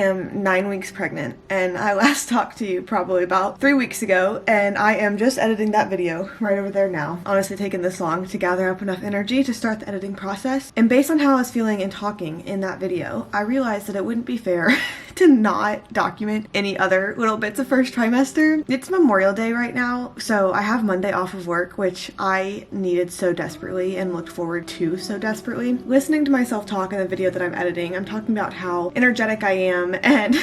am 9 weeks pregnant, and I last talked to you probably about 3 weeks ago, and I am just editing that video right over there now. Honestly, taking this long to gather up enough energy to start the editing process. And based on how I was feeling and talking in that video, I realized that it wouldn't be fair to not document any other little bits of first trimester. It's Memorial Day right now, so I have Monday off of work, which I needed so desperately and looked forward to so desperately. Listening to myself talk in the video that I'm editing, I'm talking about how energetic I am and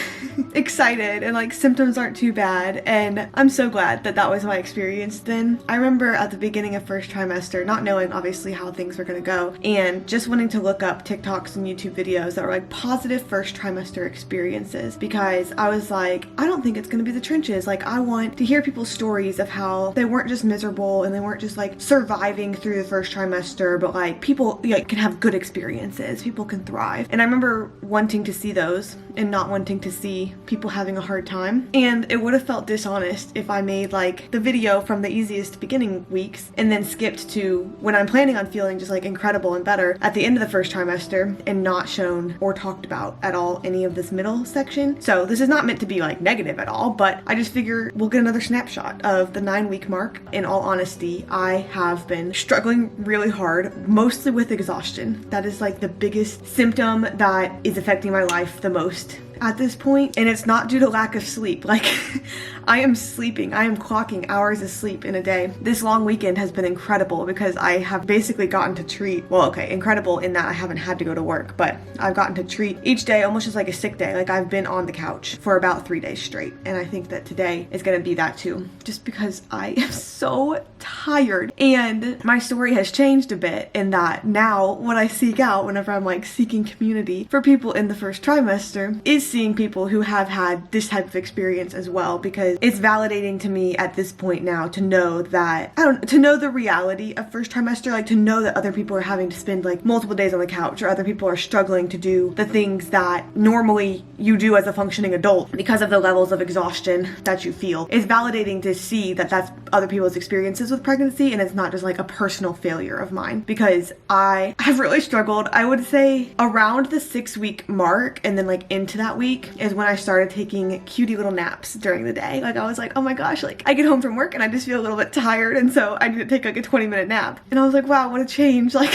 excited, and like symptoms aren't too bad, and I'm so glad that that was my experience then. I remember at the beginning of first trimester not knowing obviously how things were gonna go, and just wanting to look up TikToks and YouTube videos that were like positive first trimester experiences, because I was like, I don't think it's gonna be the trenches. Like, I want to hear people's stories of how they weren't just miserable and they weren't just like surviving through the first trimester, but like people like can have good experiences, people can thrive. And I remember wanting to see those and not wanting to see people having a hard time. And it would have felt dishonest if I made like the video from the easiest beginning weeks and then skipped to when I'm planning on feeling just like incredible and better at the end of the first trimester and not shown or talked about at all any of this middle section. So this is not meant to be like negative at all, but I just figure we'll get another snapshot of the 9-week mark. In all honesty, I have been struggling really hard, mostly with exhaustion. That is like the biggest symptom that is affecting my life the most at this point, and it's not due to lack of sleep. Like, I am sleeping, I am clocking hours of sleep in a day. This long weekend has been incredible because I have basically gotten to treat, well, okay, incredible in that I haven't had to go to work, but I've gotten to treat each day almost just like a sick day. Like, I've been on the couch for about 3 days straight, and I think that today is gonna be that too, just because I am so tired. And my story has changed a bit in that now what I seek out whenever I'm like seeking community for people in the first trimester is seeing people who have had this type of experience as well, because it's validating to me at this point now to know that, to know the reality of first trimester, like to know that other people are having to spend like multiple days on the couch, or other people are struggling to do the things that normally you do as a functioning adult because of the levels of exhaustion that you feel. It's validating to see that that's other people's experiences with pregnancy, and it's not just like a personal failure of mine, because I have really struggled. I would say around the 6-week mark, and then like into that week is when I started taking cutie little naps during the day. Like, I was like, oh my gosh, like I get home from work and I just feel a little bit tired, and so I need to take like a 20-minute nap. And I was like, wow, what a change, like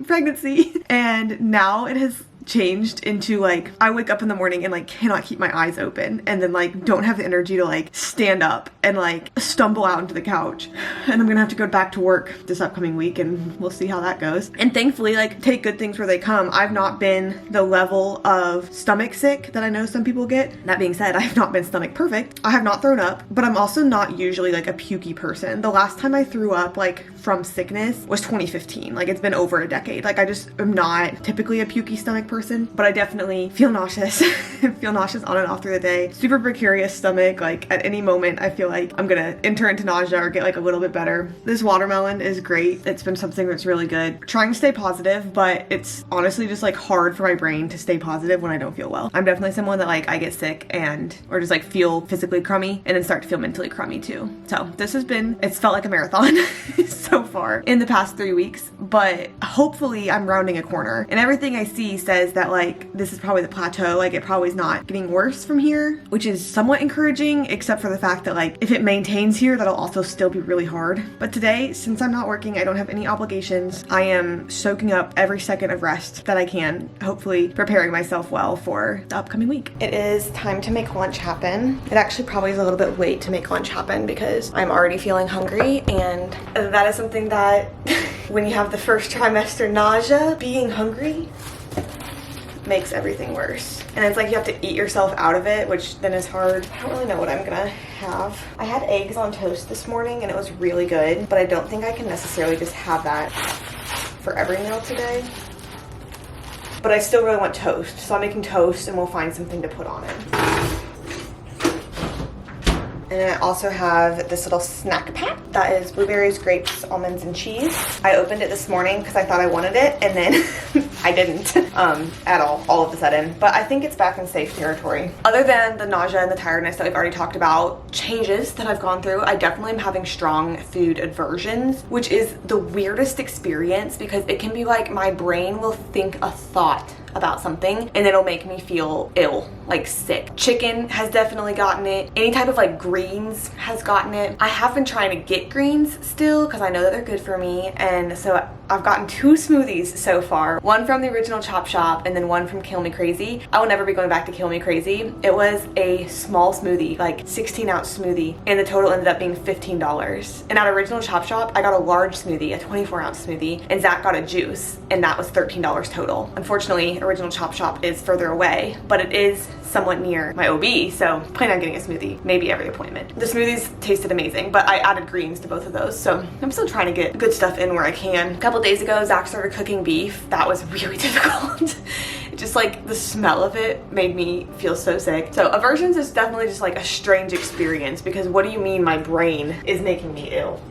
pregnancy. And now it has changed into like I wake up in the morning and like cannot keep my eyes open, and then like don't have the energy to like stand up and like stumble out into the couch. And I'm gonna have to go back to work this upcoming week, and we'll see how that goes. And thankfully, like, take good things where they come. I've not been the level of stomach sick that I know some people get. That being said, I have not been stomach perfect. I have not thrown up, but I'm also not usually like a pukey person. The last time I threw up like from sickness was 2015. Like, it's been over a decade. Like, I just am not typically a pukey stomach person, but I definitely feel nauseous. Feel nauseous on and off through the day. Super precarious stomach. Like, at any moment I feel like I'm gonna enter into nausea or get like a little bit better. This watermelon is great. It's been something that's really good. Trying to stay positive, but it's honestly just like hard for my brain to stay positive when I don't feel well. I'm definitely someone that like I get sick and or just like feel physically crummy and then start to feel mentally crummy too. So this has been, it's felt like a marathon so far in the past 3 weeks, but hopefully I'm rounding a corner, and everything I see says that like this is probably the plateau. Like, it probably is not getting worse from here, which is somewhat encouraging, except for the fact that like if it maintains here, that'll also still be really hard. But today, since I'm not working, I don't have any obligations, I am soaking up every second of rest that I can, hopefully preparing myself well for the upcoming week. It is time to make lunch happen. It actually probably is a little bit late to make lunch happen because I'm already feeling hungry, and that is something that when you have the first trimester nausea, being hungry makes everything worse. And it's like you have to eat yourself out of it, which then is hard. I don't really know what I'm gonna have. I had eggs on toast this morning and it was really good, but I don't think I can necessarily just have that for every meal today. But I still really want toast, so I'm making toast and we'll find something to put on it. And then I also have this little snack pack that is blueberries, grapes, almonds, and cheese. I opened it this morning because I thought I wanted it, and then I didn't at all of a sudden. But I think it's back in safe territory. Other than the nausea and the tiredness that we've already talked about, changes that I've gone through, I definitely am having strong food aversions, which is the weirdest experience because it can be like my brain will think a thought about something and it'll make me feel ill, like sick. Chicken has definitely gotten it. Any type of like greens has gotten it. I have been trying to get greens still because I know that they're good for me, and so I've gotten 2 smoothies so far. One from the original Chop Shop and then one from Kill Me Crazy. I will never be going back to Kill Me Crazy. It was a small smoothie, like 16-ounce smoothie, and the total ended up being $15. And at original Chop Shop, I got a large smoothie, a 24-ounce smoothie, and Zach got a juice, and that was $13 total. Unfortunately, original Chop Shop is further away, but it is somewhat near my OB, so plan on getting a smoothie maybe every appointment. The smoothies tasted amazing, but I added greens to both of those, so I'm still trying to get good stuff in where I can. A couple days ago, Zach started cooking beef. That was really difficult. Just like the smell of it made me feel so sick. So aversions is definitely just like a strange experience, because what do you mean my brain is making me ill?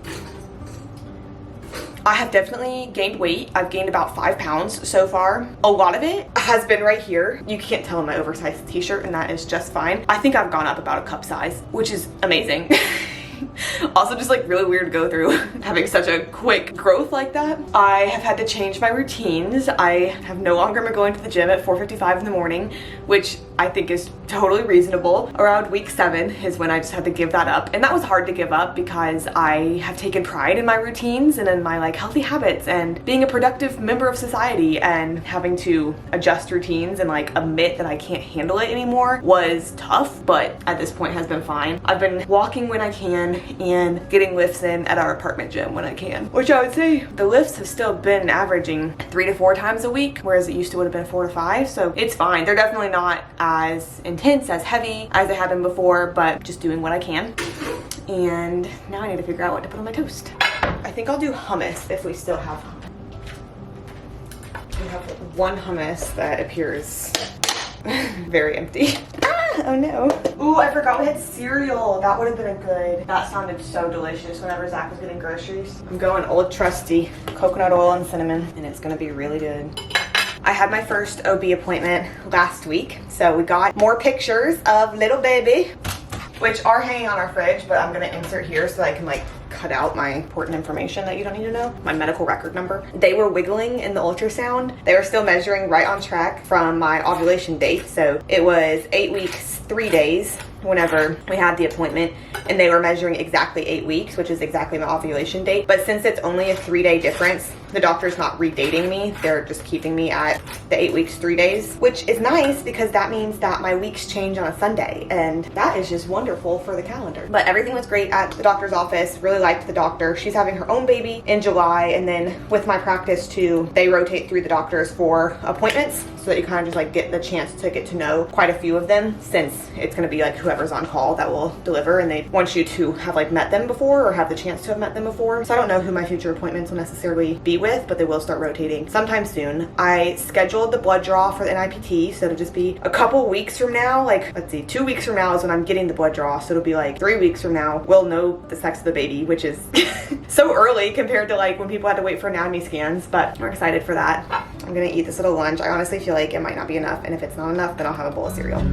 I have definitely gained weight. I've gained about 5 pounds so far. A lot of it has been right here. You can't tell in my oversized t-shirt, and that is just fine. I think I've gone up about a cup size, which is amazing. Also just like really weird to go through having such a quick growth like that. I have had to change my routines. I have no longer been going to the gym at 4:55 in the morning, which I think is totally reasonable. Around week 7 is when I just had to give that up, and that was hard to give up because I have taken pride in my routines and in my like healthy habits and being a productive member of society, and having to adjust routines and like admit that I can't handle it anymore was tough, but at this point has been fine. I've been walking when I can and getting lifts in at our apartment gym when I can, which I would say the lifts have still been averaging 3 to 4 times a week, whereas it used to would have been 4 to 5, so it's fine. They're definitely not as intense, as heavy as they have been before, but just doing what I can. And now I need to figure out what to put on my toast. I think I'll do hummus if we still have hummus. We have one hummus that appears very empty. Oh no. Ooh, I forgot we had cereal. That would have been a good. That sounded so delicious whenever Zach was getting groceries. I'm going old trusty coconut oil and cinnamon, and it's gonna be really good. I had my first OB appointment last week, so we got more pictures of little baby, which are hanging on our fridge, but I'm gonna insert here so I can like cut out my important information that you don't need to know. My medical record number. They were wiggling in the ultrasound. They were still measuring right on track from my ovulation date. So it was 8 weeks, 3 days whenever we had the appointment, and they were measuring exactly 8 weeks, which is exactly my ovulation date. But since it's only a 3-day difference, the doctor's not redating me. They're just keeping me at the 8 weeks, 3 days, which is nice because that means that my weeks change on a Sunday, and that is just wonderful for the calendar. But everything was great at the doctor's office. Really liked the doctor. She's having her own baby in July, and then with my practice too, they rotate through the doctors for appointments so that you kind of just like get the chance to get to know quite a few of them, since it's going to be like whoever's on call that will deliver, and they want you to have like met them before or have the chance to have met them before. So I don't know who my future appointments will necessarily be with, but they will start rotating sometime soon. I scheduled the blood draw for the NIPT, so it'll just be a couple weeks from now. Like, let's see, 2 weeks from now is when I'm getting the blood draw, so it'll be like 3 weeks from now we'll know the sex of the baby, which is so early compared to like when people had to wait for anatomy scans, but we're excited for that. I'm gonna eat this little lunch. I honestly feel like it might not be enough, and if it's not enough, then I'll have a bowl of cereal. I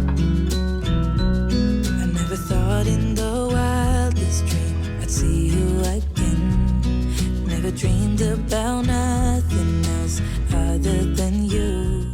never thought in the wildest dream I'd see you again. Never dreamed about nothing else other than you.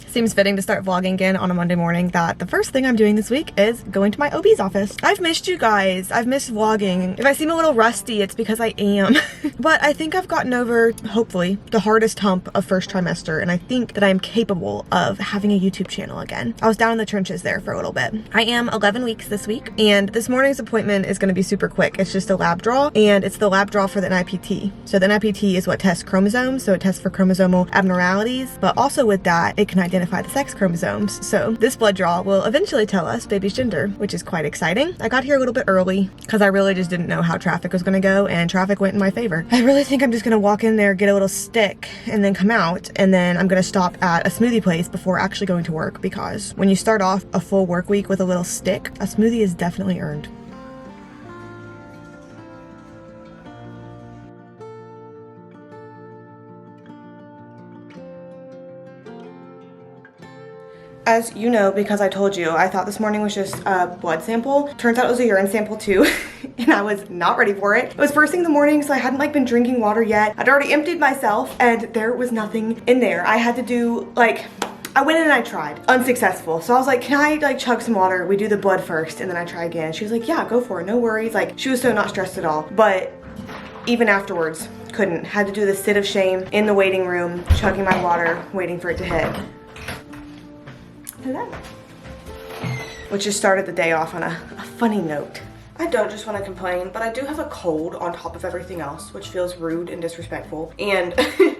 Seems fitting to start vlogging again on a Monday morning that the first thing I'm doing this week is going to my OB's office. I've missed you guys. I've missed vlogging. If I seem a little rusty, it's because I am. But I think I've gotten over, hopefully, the hardest hump of first trimester, and I think that I am capable of having a YouTube channel again. I was down in the trenches there for a little bit. I am 11 weeks this week, and this morning's appointment is going to be super quick. It's just a lab draw, and it's the lab draw for the NIPT. So the NIPT is what tests chromosomes, so it tests for chromosomal abnormalities, but also with that, it can identify the sex chromosomes. So this blood draw will eventually tell us baby's gender, which is quite exciting. I got here a little bit early because I really just didn't know how traffic was going to go, and traffic went in my favor. I really think I'm just going to walk in there, get a little stick, and then come out, and then I'm going to stop at a smoothie place before actually going to work, because when you start off a full work week with a little stick, a smoothie is definitely earned. As you know, because I told you, I thought this morning was just a blood sample. Turns out it was a urine sample too, and I was not ready for it. It was first thing in the morning, so I hadn't like been drinking water yet. I'd already emptied myself, and there was nothing in there. I had to do like I went in and I tried. Unsuccessful. So I was like, can I like chug some water? We do the blood first and then I try again. She was like, yeah, go for it. No worries. Like she was so not stressed at all. But even afterwards, couldn't. Had to do the sit of shame in the waiting room, chugging my water, waiting for it to hit. Hello. Which just started the day off on a funny note. I don't just want to complain, but I do have a cold on top of everything else, which feels rude and disrespectful. And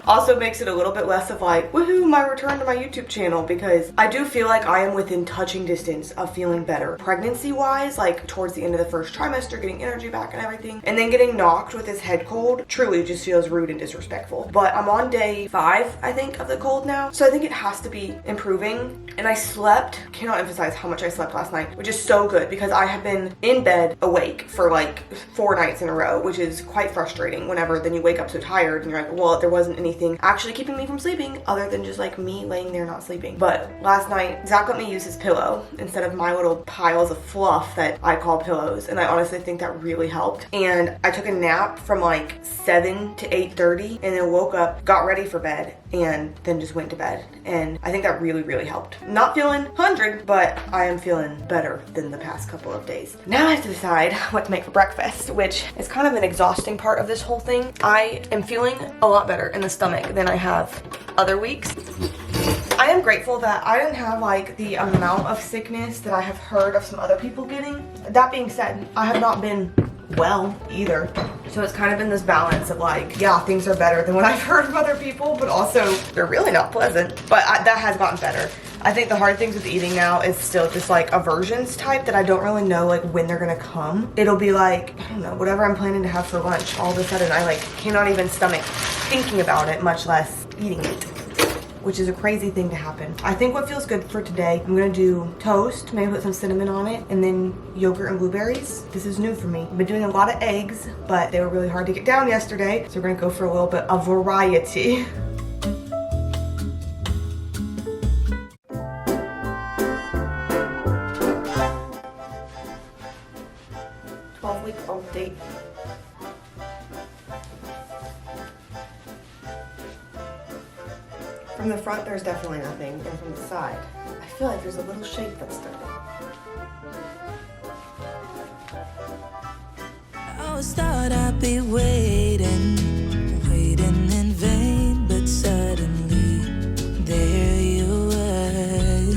also makes it a little bit less of like, woohoo, my return to my YouTube channel, because I do feel like I am within touching distance of feeling better. Pregnancy-wise, like towards the end of the first trimester, getting energy back and everything, and then getting knocked with this head cold truly just feels rude and disrespectful. But I'm on day 5, I think, of the cold now, so I think it has to be improving. And I slept, cannot emphasize how much I slept last night, which is so good because I have been in bed awake for like 4 nights in a row, which is quite frustrating whenever then you wake up so tired and you're like, well, there wasn't anything actually keeping me from sleeping other than just like me laying there not sleeping. But last night, Zach let me use his pillow instead of my little piles of fluff that I call pillows, and I honestly think that really helped. And I took a nap from like 7 to 8:30 and then woke up, got ready for bed, and then just went to bed. And I think that really, really helped. Not feeling 100, but I am feeling better than the past couple of days. Now I have to decide what to make for breakfast, which is kind of an exhausting part of this whole thing. I am feeling a lot better in the stomach than I have other weeks. I am grateful that I didn't have like the amount of sickness that I have heard of some other people getting. That being said, I have not been well either. So it's kind of in this balance of like, yeah, things are better than what I've heard from other people, but also they're really not pleasant. But that has gotten better. I think the hard things with eating now is still just like aversions type that I don't really know like when they're gonna come. It'll be like, I don't know, whatever I'm planning to have for lunch, all of a sudden I like cannot even stomach thinking about it, much less eating it, which is a crazy thing to happen. I think what feels good for today, I'm gonna do toast, maybe put some cinnamon on it, and then yogurt and blueberries. This is new for me. I've been doing a lot of eggs, but they were really hard to get down yesterday, so we're gonna go for a little bit of variety. Week-old date. From the front, there's definitely nothing, and from the side, I feel like there's a little shape that's starting. I always thought I'd be waiting in vain, but suddenly there you were.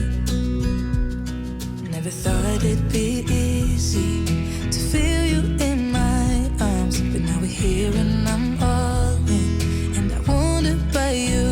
Never thought it'd be easy to feel you in my arms, but now we're here and I'm all in, and I wonder by you.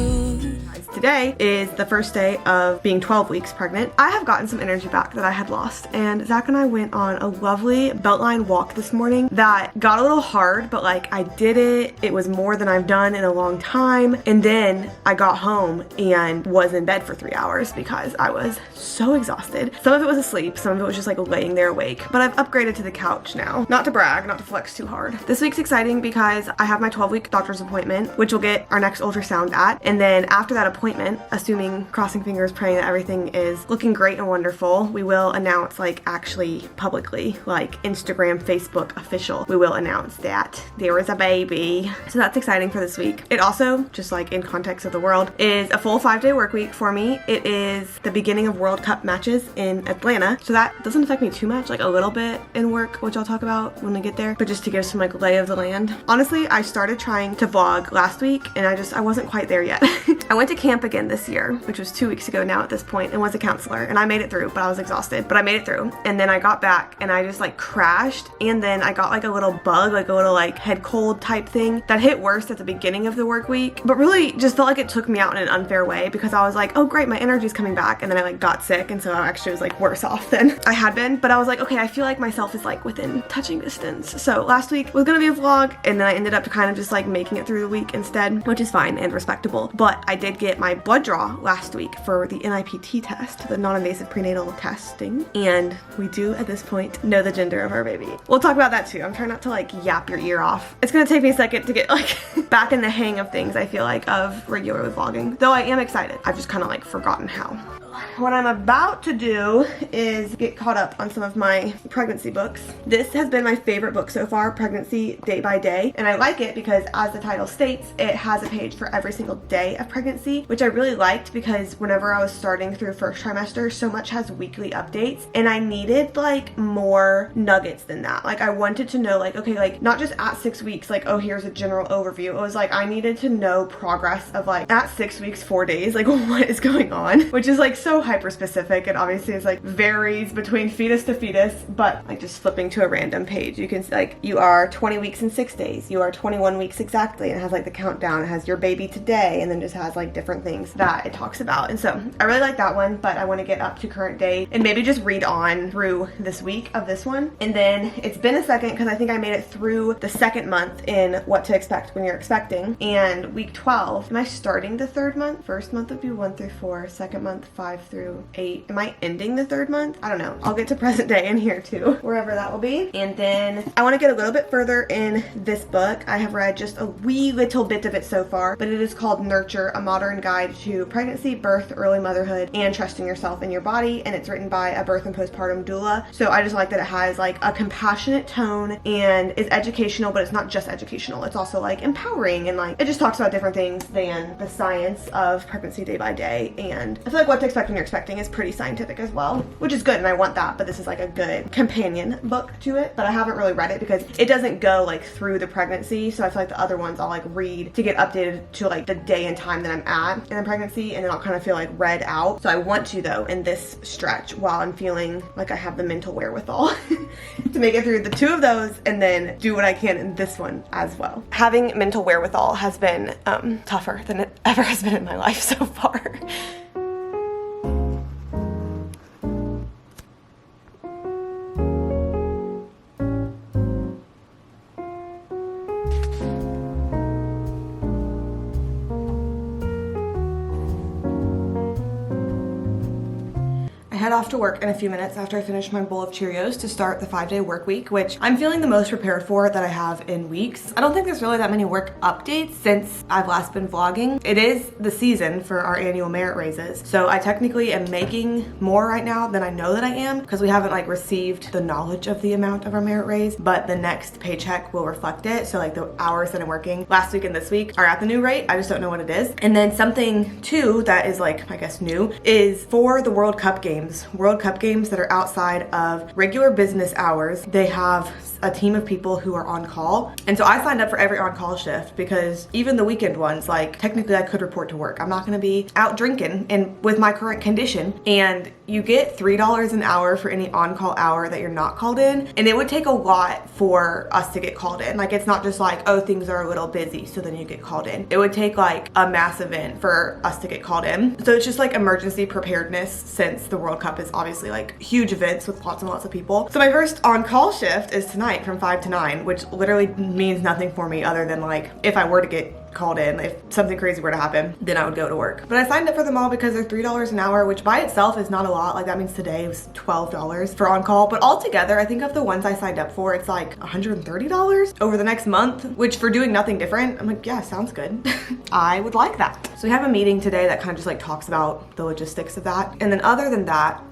Today is the first day of being 12 weeks pregnant. I have gotten some energy back that I had lost, and Zach and I went on a lovely Beltline walk this morning that got a little hard, but like I did it. It was more than I've done in a long time, and then I got home and was in bed for 3 hours because I was so exhausted. Some of it was asleep, some of it was just like laying there awake, but I've upgraded to the couch now. Not to brag, not to flex too hard. This week's exciting because I have my 12-week doctor's appointment, which we'll get our next ultrasound at, and then after that appointment, assuming, crossing fingers, praying that everything is looking great and wonderful, we will announce, like actually publicly, like Instagram, Facebook official, we will announce that there is a baby. So that's exciting for this week. It also, just like in context of the world, is a full 5-day work week for me. It is the beginning of World Cup matches in Atlanta, so that doesn't affect me too much, like a little bit in work, which I'll talk about when we get there, but just to give some like lay of the land. Honestly, I started trying to vlog last week and I wasn't quite there yet. I went to camp again this year, which was 2 weeks ago now at this point, and was a counselor, and I made it through, but I was exhausted, but I made it through. And then I got back and I just like crashed, and then I got like a little bug, like a little like head cold type thing that hit worse at the beginning of the work week, but really just felt like it took me out in an unfair way because I was like, oh great, my energy's coming back, and then I like got sick, and so I actually was like worse off than I had been. But I was like, okay, I feel like myself is like within touching distance. So last week was gonna be a vlog, and then I ended up kind of just like making it through the week instead, which is fine and respectable. But I did get my blood draw last week for the NIPT test, the non-invasive prenatal testing, and we do at this point know the gender of our baby. We'll talk about that too. I'm trying not to like yap your ear off. It's gonna take me a second to get like back in the hang of things, I feel like, of regularly vlogging, though I am excited. I've just kind of like forgotten how. what I'm about to do is get caught up on some of my pregnancy books. This has been my favorite book so far, Pregnancy Day by Day, and I like it because, as the title states, it has a page for every single day of pregnancy, which I really liked because whenever I was starting through first trimester, so much has weekly updates, and I needed like more nuggets than that. Like, I wanted to know, like, okay, like not just at 6 weeks, like, oh, here's a general overview. It was like I needed to know progress of like at 6 weeks, 4 days, like what is going on, which is like so hyper specific, and obviously it's like varies between fetus to fetus. But like just flipping to a random page, you can see like you are 20 weeks and 6 days, you are 21 weeks exactly, and it has like the countdown, it has your baby today, and then just has like different things that it talks about. And so I really like that one, but I want to get up to current day and maybe just read on through this week of this one. And then it's been a second because I think I made it through the second month in what to expect when you're expecting, and week 12. Am I starting the third month? First month would be 1 through 4, second month 5 through 8. Am I ending the third month? I don't know. I'll get to present day in here too, wherever that will be. And then I want to get a little bit further in this book. I have read just a wee little bit of it so far, but it is called Nurture, A Modern Guide to Pregnancy, Birth, Early Motherhood, and Trusting Yourself and Your Body, and it's written by a birth and postpartum doula. So I just like that it has like a compassionate tone and is educational, but it's not just educational. It's also like empowering, and like it just talks about different things than the science of pregnancy day by day. And I feel like What to Expect When You're Expecting is pretty scientific as well, which is good, and I want that, but this is like a good companion book to it. But I haven't really read it because it doesn't go like through the pregnancy, so I feel like the other ones I'll like read to get updated to like the day and time that I'm at in the pregnancy, and then I'll kind of feel like read out. So I want to, though, in this stretch, while I'm feeling like I have the mental wherewithal to make it through the 2 of those and then do what I can in this one as well. Having mental wherewithal has been tougher than it ever has been in my life so far. Head off to work in a few minutes after I finish my bowl of Cheerios to start the 5-day work week, which I'm feeling the most prepared for that I have in weeks. I don't think there's really that many work updates since I've last been vlogging. It is the season for our annual merit raises, so I technically am making more right now than I know that I am, because we haven't like received the knowledge of the amount of our merit raise, but the next paycheck will reflect it. So like the hours that I'm working last week and this week are at the new rate. I just don't know what it is. And then something too that is like, I guess, new is for the World Cup games that are outside of regular business hours. They have a team of people who are on call, and so I signed up for every on-call shift because even the weekend ones, like technically I could report to work. I'm not going to be out drinking and with my current condition, and you get $3 an hour for any on-call hour that you're not called in, and it would take a lot for us to get called in. Like, it's not just like, oh, things are a little busy, so then you get called in. It would take like a mass event for us to get called in. So it's just like emergency preparedness, since the World Cup is obviously like huge events with lots and lots of people. So my first on-call shift is tonight from 5 to 9, which literally means nothing for me other than like if I were to get called in, if something crazy were to happen, then I would go to work. But I signed up for them all because they're $3 an hour, which by itself is not a lot. Like, that means today was $12 for on-call, but altogether I think of the ones I signed up for, it's like $130 over the next month, which for doing nothing different, I'm like, yeah, sounds good. I would like that. So we have a meeting today that kind of just like talks about the logistics of that. And then other than that,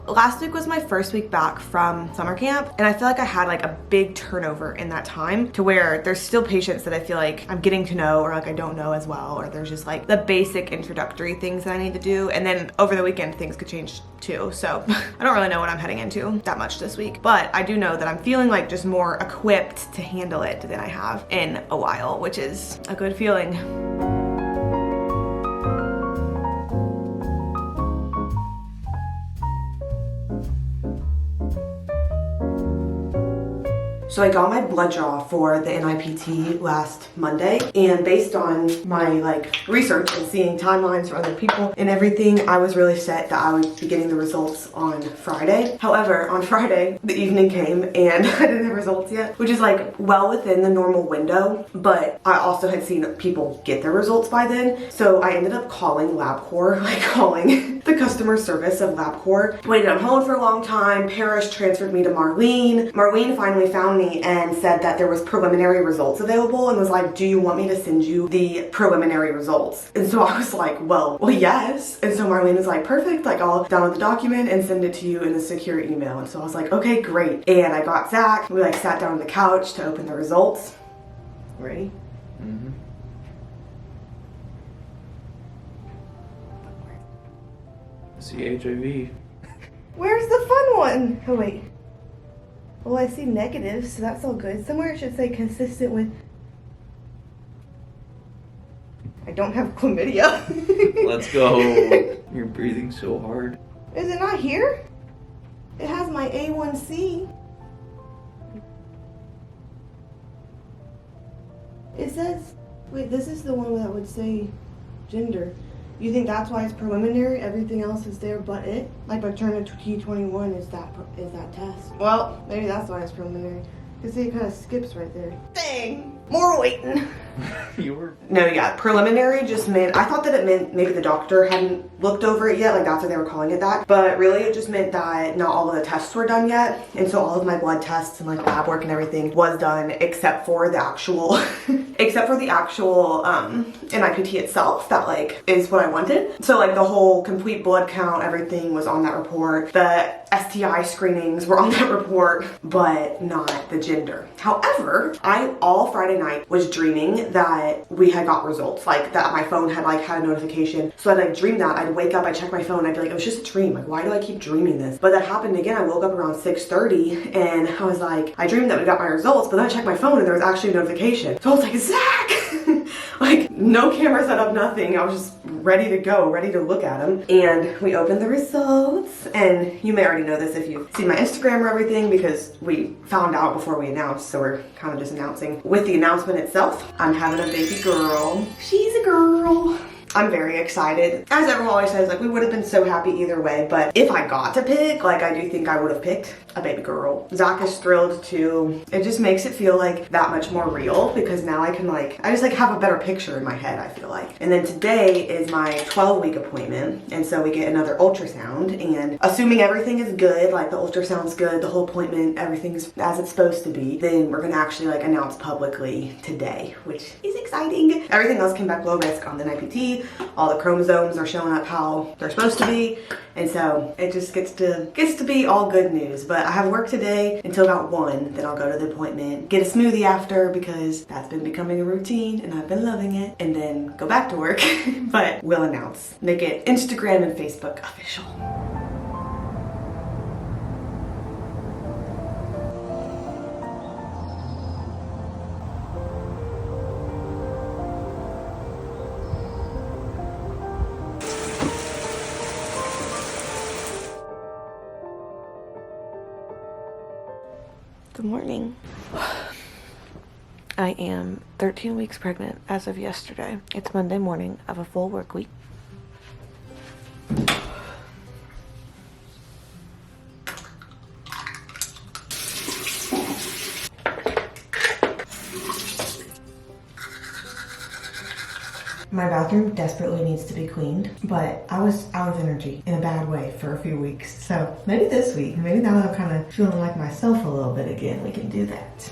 last week was my first week back from summer camp, and I feel like I had like a big turnover in that time, to where there's still patients that I feel like I'm getting to know, or like I don't know as well, or there's just like the basic introductory things that I need to do. And then over the weekend things could change too, so I don't really know what I'm heading into that much this week, but I do know that I'm feeling like just more equipped to handle it than I have in a while, which is a good feeling. So I got my blood draw for the NIPT last Monday, and based on my like research and seeing timelines for other people and everything, I was really set that I would be getting the results on Friday. However, on Friday, the evening came and I didn't have results yet, which is like well within the normal window, but I also had seen people get their results by then. So I ended up calling LabCorp, like calling the customer service of LabCorp. Waited on hold for a long time. Parrish transferred me to Marlene. Marlene finally found me me and said that there was preliminary results available and was like, do you want me to send you the preliminary results? And so I was like, well, yes. And so Marlene was like, perfect, like I'll download the document and send it to you in a secure email. And so I was like, okay, great. And I got Zach, we like sat down on the couch to open the results. Ready? Mm-hmm. See HIV. Where's the fun one? Oh wait. Well, I see negatives, so that's all good. Somewhere it should say consistent with. I don't have chlamydia. Let's go. You're breathing so hard. Is it not here? It has my A1C. It says, wait, this is the one that would say gender. You think that's why it's preliminary? Everything else is there but it? Like by turning to T21 is that test. Well, maybe that's why it's preliminary. Because see, it kind of skips right there. Dang! More waiting. You were. No, yeah, preliminary just meant, I thought that it meant maybe the doctor hadn't looked over it yet, like that's why they were calling it that. But really it just meant that not all of the tests were done yet. And so all of my blood tests and like lab work and everything was done except for the actual, NIPT itself that like is what I wanted. So like the whole complete blood count, everything was on that report. The STI screenings were on that report, but not the gender. However, I all Friday night was dreaming that we had got results, like that my phone had like had a notification. So I'd like dream that, I'd wake up, I'd check my phone, I'd be like, it was just a dream, like why do I keep dreaming this? But that happened again. I woke up around 6:30 and I was like, I dreamed that we got my results, but then I checked my phone and there was actually a notification. So I was like, Zach! Like no camera set up, nothing. I was just ready to go, ready to look at them. And we opened the results, and you may already know this if you've seen my Instagram or everything because we found out before we announced, so we're kind of just announcing. With the announcement itself, I'm having a baby girl. She's a girl. I'm very excited. As everyone always says, like we would have been so happy either way, but if I got to pick, like I do think I would have picked a baby girl. Zach is thrilled too. It just makes it feel like that much more real because now I can like, I just like have a better picture in my head, I feel like. And then today is my 12-week appointment, and so we get another ultrasound, and assuming everything is good, like the ultrasound's good, the whole appointment, everything's as it's supposed to be, then we're gonna actually like announce publicly today, which is exciting. Everything else came back low risk on the NIPT. All the chromosomes are showing up how they're supposed to be, and so it just gets to be all good news. But I have work today until about 1, then I'll go to the appointment, get a smoothie after because that's been becoming a routine and I've been loving it, and then go back to work. But we'll announce, make it Instagram and Facebook official. Good morning. I am 13 weeks pregnant as of yesterday. It's Monday morning of a full work week. My bathroom desperately needs to be cleaned, but I was out of energy in a bad way for a few weeks. So maybe this week, maybe now that I'm kind of feeling like myself a little bit again, we can do that.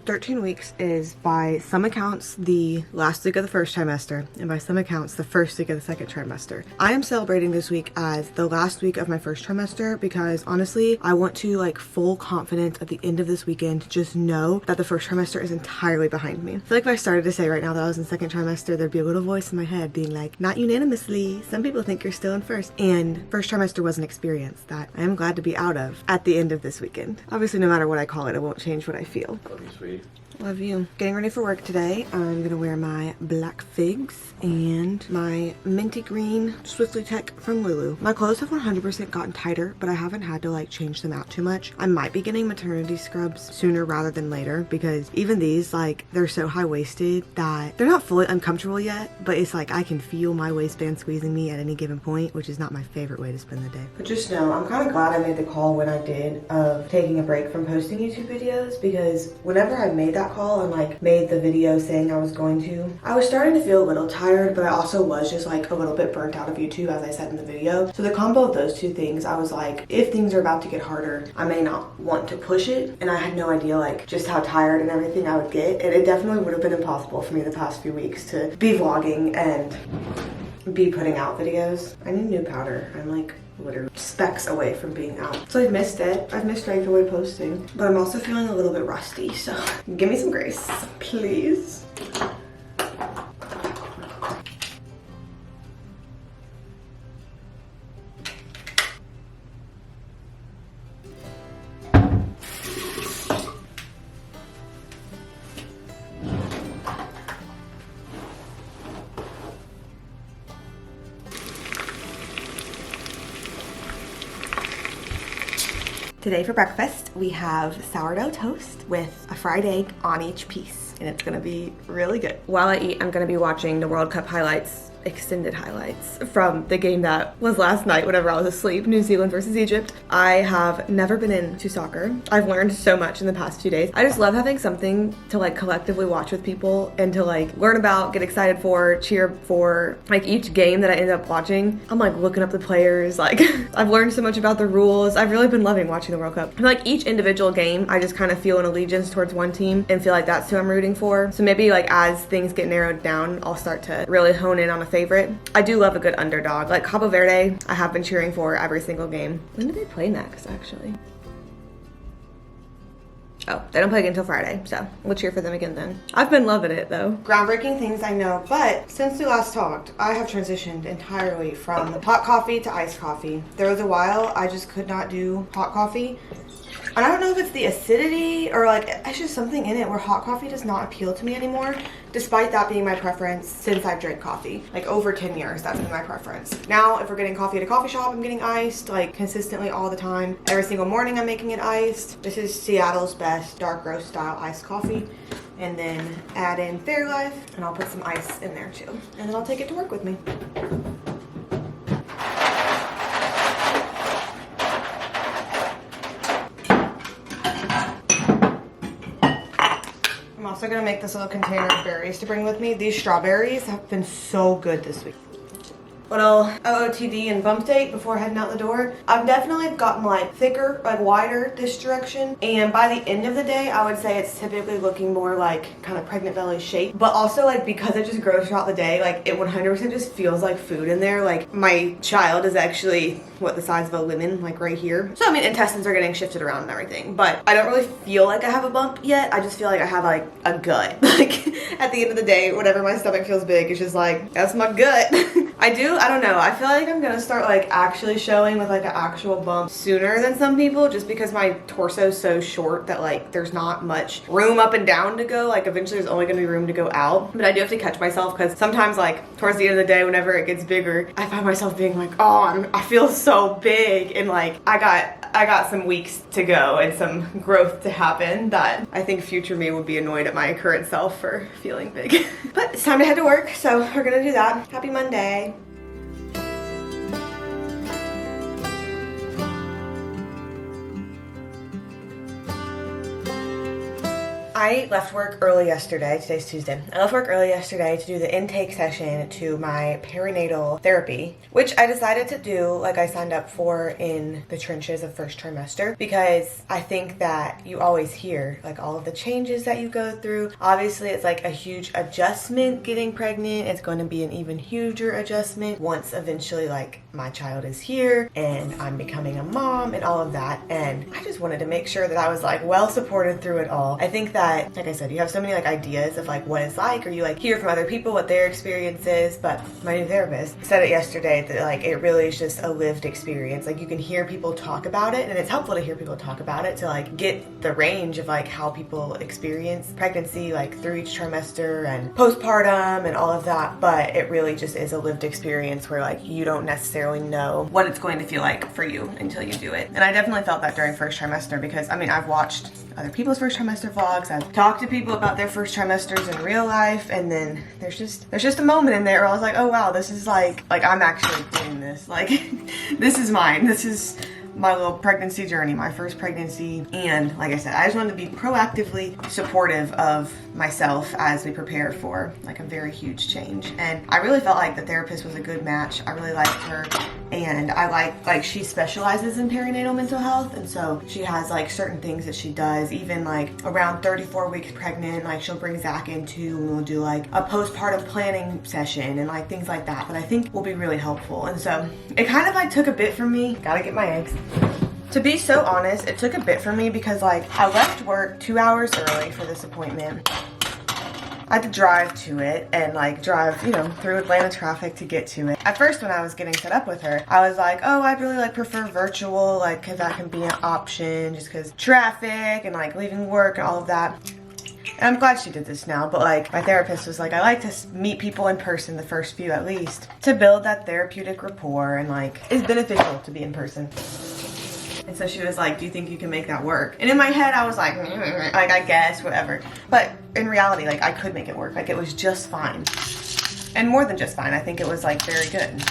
"13 weeks is by some accounts the last week of the first trimester, and by some accounts the first week of the second trimester. I am celebrating this week as the last week of my first trimester because honestly, I want to like full confidence at the end of this weekend just know that the first trimester is entirely behind me. I feel like if I started to say right now that I was in second trimester, there'd be a little voice in my head being like, not unanimously, some people think you're still in first. And first trimester was an experience that I am glad to be out of at the end of this weekend. Obviously, no matter what I call it, it won't change what I feel. That'd be sweet. Love you. Getting ready for work today. I'm gonna wear my black figs and my minty green Swiftly Tech from Lulu. My clothes have 100% gotten tighter, but I haven't had to like change them out too much. I might be getting maternity scrubs sooner rather than later because even these, like, they're so high-waisted that they're not fully uncomfortable yet, but it's like I can feel my waistband squeezing me at any given point, which is not my favorite way to spend the day. But just know, I'm kind of glad I made the call when I did of taking a break from posting YouTube videos, because whenever I made that call and like made the video saying I was going to, I was starting to feel a little tired, but I also was just like a little bit burnt out of YouTube, as I said in the video. So the combo of those two things, I was like, if things are about to get harder, I may not want to push it. And I had no idea like just how tired and everything I would get. And it definitely would have been impossible for me the past few weeks to be vlogging and be putting out videos. I need new powder. I'm like literally specs away from being out. So I've missed it. I've missed regular posting, but I'm also feeling a little bit rusty. So give me some grace, please. Today for breakfast, we have sourdough toast with a fried egg on each piece, and it's gonna be really good. While I eat, I'm gonna be watching the World Cup highlights, extended highlights from the game that was last night whenever I was asleep, New Zealand versus Egypt. I have never been into soccer. I've learned so much in the past 2 days. I just love having something to like collectively watch with people and to like learn about, get excited for, cheer for. Like each game that I end up watching, I'm like looking up the players. Like I've learned so much about the rules. I've really been loving watching the World Cup. And like each individual game, I just kind of feel an allegiance towards one team and feel like that's who I'm rooting for. So maybe like as things get narrowed down, I'll start to really hone in on a favorite. I do love a good underdog. Like Cabo Verde, I have been cheering for every single game. When do they play next, actually? Oh, they don't play again until Friday, so we'll cheer for them again then. I've been loving it though. Groundbreaking things, I know, but since we last talked, I have transitioned entirely from hot coffee to iced coffee. There was a while I just could not do hot coffee. And I don't know if it's the acidity or like it's just something in it where hot coffee does not appeal to me anymore, despite that being my preference since I've drank coffee. Like over 10 years, that's been my preference. Now, if we're getting coffee at a coffee shop, I'm getting iced like consistently all the time. Every single morning I'm making it iced. This is Seattle's best dark roast style iced coffee. And then add in Fairlife and I'll put some ice in there too. And then I'll take it to work with me. I'm also gonna make this little container of berries to bring with me. These strawberries have been so good this week. Little OOTD and bump date before heading out the door. I've definitely gotten like thicker, like wider this direction. And by the end of the day, I would say it's typically looking more like kind of pregnant belly shape. But also like because it just grows throughout the day, like it 100% just feels like food in there. Like my child is actually what, the size of a lemon, like right here. So I mean intestines are getting shifted around and everything, but I don't really feel like I have a bump yet. I just feel like I have like a gut. Like at the end of the day, whenever my stomach feels big, it's just like, that's my gut. I don't know. I feel like I'm gonna start like actually showing with like an actual bump sooner than some people, just because my torso's so short that like there's not much room up and down to go. Like eventually there's only gonna be room to go out. But I do have to catch myself because sometimes like towards the end of the day, whenever it gets bigger, I find myself being like, oh, I feel so big. And like I got some weeks to go and some growth to happen that I think future me would be annoyed at my current self for feeling big. But it's time to head to work, so we're gonna do that. Happy Monday. I left work early yesterday. Today's Tuesday. I left work early yesterday to do the intake session to my perinatal therapy, which I decided to do like I signed up for in the trenches of first trimester, because I think that you always hear like all of the changes that you go through. Obviously, it's like a huge adjustment getting pregnant. It's going to be an even huger adjustment once eventually like my child is here and I'm becoming a mom and all of that. And I just wanted to make sure that I was like well supported through it all. I think that that, like I said, you have so many like ideas of like what it's like, or you like hear from other people what their experience is. But my new therapist said it yesterday that like it really is just a lived experience. Like you can hear people talk about it, and it's helpful to hear people talk about it to like get the range of like how people experience pregnancy, like through each trimester and postpartum and all of that. But it really just is a lived experience where like you don't necessarily know what it's going to feel like for you until you do it. And I definitely felt that during first trimester, because I mean, I've watched other people's first trimester vlogs, I've talked to people about their first trimesters in real life, and then there's just a moment in there where I was like, oh wow, this is like I'm actually doing this. Like this is mine. This is my little pregnancy journey, my first pregnancy. And like I said, I just wanted to be proactively supportive of myself as we prepare for like a very huge change. And I really felt like the therapist was a good match. I really liked her, and I like she specializes in perinatal mental health, and so she has like certain things that she does, even like around 34 weeks pregnant, like she'll bring Zach into, and we'll do like a postpartum planning session and like things like that I think will be really helpful. And so it kind of like took a bit from me. Gotta get my eggs. To be so honest, it took a bit for me because like I left work 2 hours early for this appointment. I had to drive to it and like drive, you know, through Atlanta traffic to get to it. At first when I was getting set up with her, I was like, oh, I'd really like prefer virtual, like cause that can be an option just cause traffic and like leaving work and all of that. And I'm glad she did this now, but like my therapist was like, I like to meet people in person, the first few at least, to build that therapeutic rapport, and like it's beneficial to be in person. And so she was like, do you think you can make that work? And in my head, I was like I guess, whatever. But in reality, like I could make it work. Like it was just fine. And more than just fine, I think it was like very good.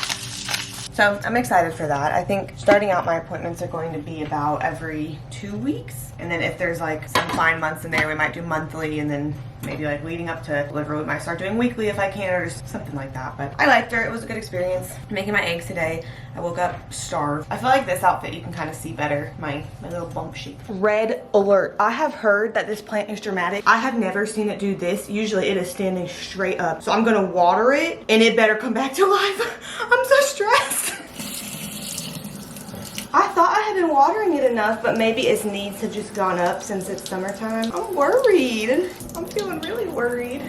So I'm excited for that. I think starting out my appointments are going to be about every 2 weeks. And then if there's like some fine months in there, we might do monthly, and then maybe like leading up to delivery, we might start doing weekly if I can, or just something like that. But I liked her. It was a good experience. I'm making my eggs today. I woke up starved. I feel like this outfit you can kind of see better, my little bump shape. Red alert. I have heard that this plant is dramatic. I have never seen it do this. Usually it is standing straight up. So I'm gonna water it and it better come back to life. I'm so stressed. I thought I had been watering it enough, but maybe its needs have just gone up since it's summertime. I'm worried. I'm feeling really worried.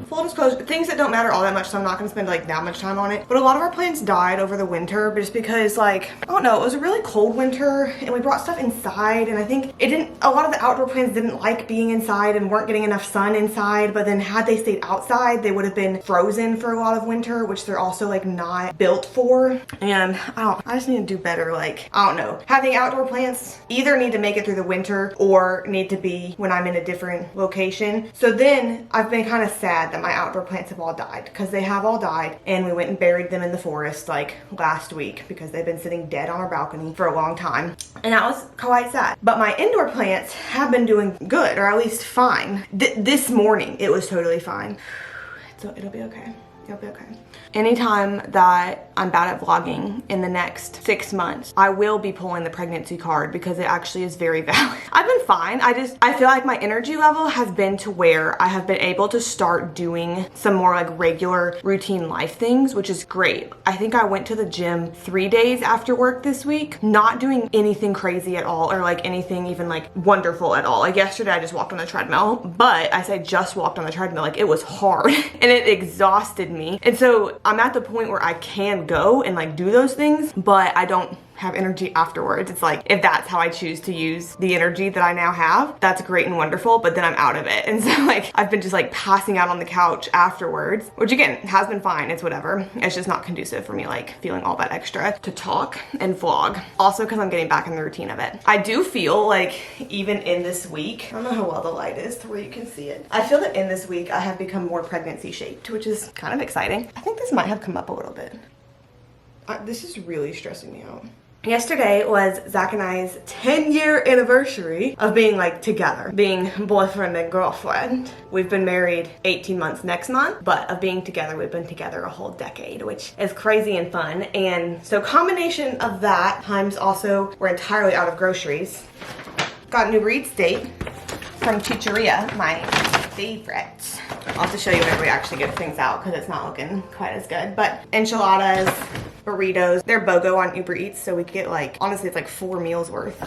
Full disclosure, things that don't matter all that much, so I'm not gonna spend like that much time on it. But a lot of our plants died over the winter just because like, I don't know, it was a really cold winter and we brought stuff inside, and I think a lot of the outdoor plants didn't like being inside and weren't getting enough sun inside, but then had they stayed outside, they would have been frozen for a lot of winter, which they're also like not built for. And I just need to do better. Like, I don't know. Having outdoor plants either need to make it through the winter or need to be when I'm in a different location. So then I've been kind of sad that my outdoor plants have all died, because they have all died, and we went and buried them in the forest like last week because they've been sitting dead on our balcony for a long time, and that was quite sad. But my indoor plants have been doing good, or at least fine. This morning it was totally fine. So it'll be okay. It'll be okay. Anytime that I'm bad at vlogging in the next 6 months, I will be pulling the pregnancy card, because it actually is very valid. I've been fine. I feel like my energy level has been to where I have been able to start doing some more like regular routine life things, which is great. I think I went to the gym 3 days after work this week, not doing anything crazy at all, or like anything even like wonderful at all. Like yesterday I just walked on the treadmill, but I say just walked on the treadmill, like it was hard and it exhausted me. And so I'm at the point where I can go and like do those things, but I don't have energy afterwards. It's like, if that's how I choose to use the energy that I now have, that's great and wonderful, but then I'm out of it. And so like, I've been just like passing out on the couch afterwards, which again, has been fine. It's whatever. It's just not conducive for me like feeling all that extra to talk and vlog. Also because I'm getting back in the routine of it. I do feel like even in this week, I don't know how well the light is to where you can see it. I feel that in this week I have become more pregnancy shaped, which is kind of exciting. I think this might have come up a little bit. This is really stressing me out. Yesterday was Zach and I's 10-year anniversary of being like together, being boyfriend and girlfriend. We've been married 18 months next month, but of being together, we've been together a whole decade, which is crazy and fun. And so combination of that times also we're entirely out of groceries. Got an Uber Eats date from Chicheria, my favorite. I'll have to show you whenever we actually get things out because it's not looking quite as good. But enchiladas, burritos, they're BOGO on Uber Eats, so we get like, honestly, it's like 4 meals worth.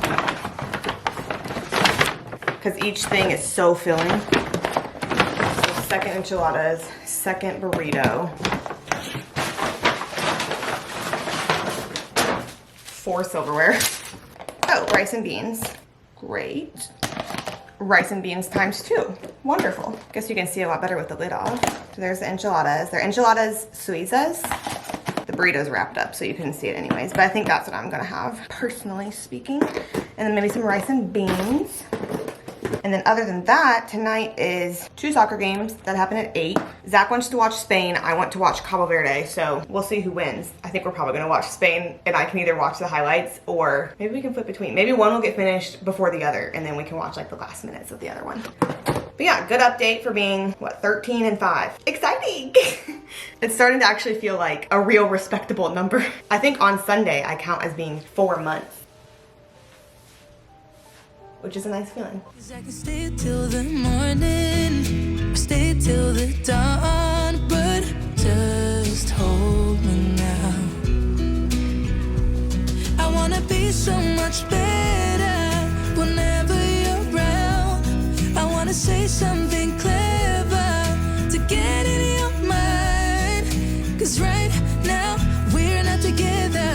because each thing is so filling. So second enchiladas, second burrito, 4 silverware. Oh, rice and beans. Great. Rice and beans times 2. Wonderful. Guess you can see a lot better with the lid off. So there's the enchiladas. They're enchiladas suizas. The burrito's wrapped up, so you couldn't see it anyways. But I think that's what I'm gonna have, personally speaking. And then maybe some rice and beans. And then other than that, tonight is 2 soccer games that happen at 8. Zach wants to watch Spain. I want to watch Cabo Verde, so we'll see who wins. I think we're probably gonna watch Spain, and I can either watch the highlights or maybe we can flip between. Maybe one will get finished before the other, and then we can watch like the last minutes of the other one. But yeah, good update for being, what, 13 and 5. Exciting! It's starting to actually feel like a real respectable number. I think on Sunday I count as being 4 months, which is a nice feeling. 'Cause I can stay till the morning, or stay till the dawn, but just hold me now. I wanna be so much better whenever you're around. I wanna say something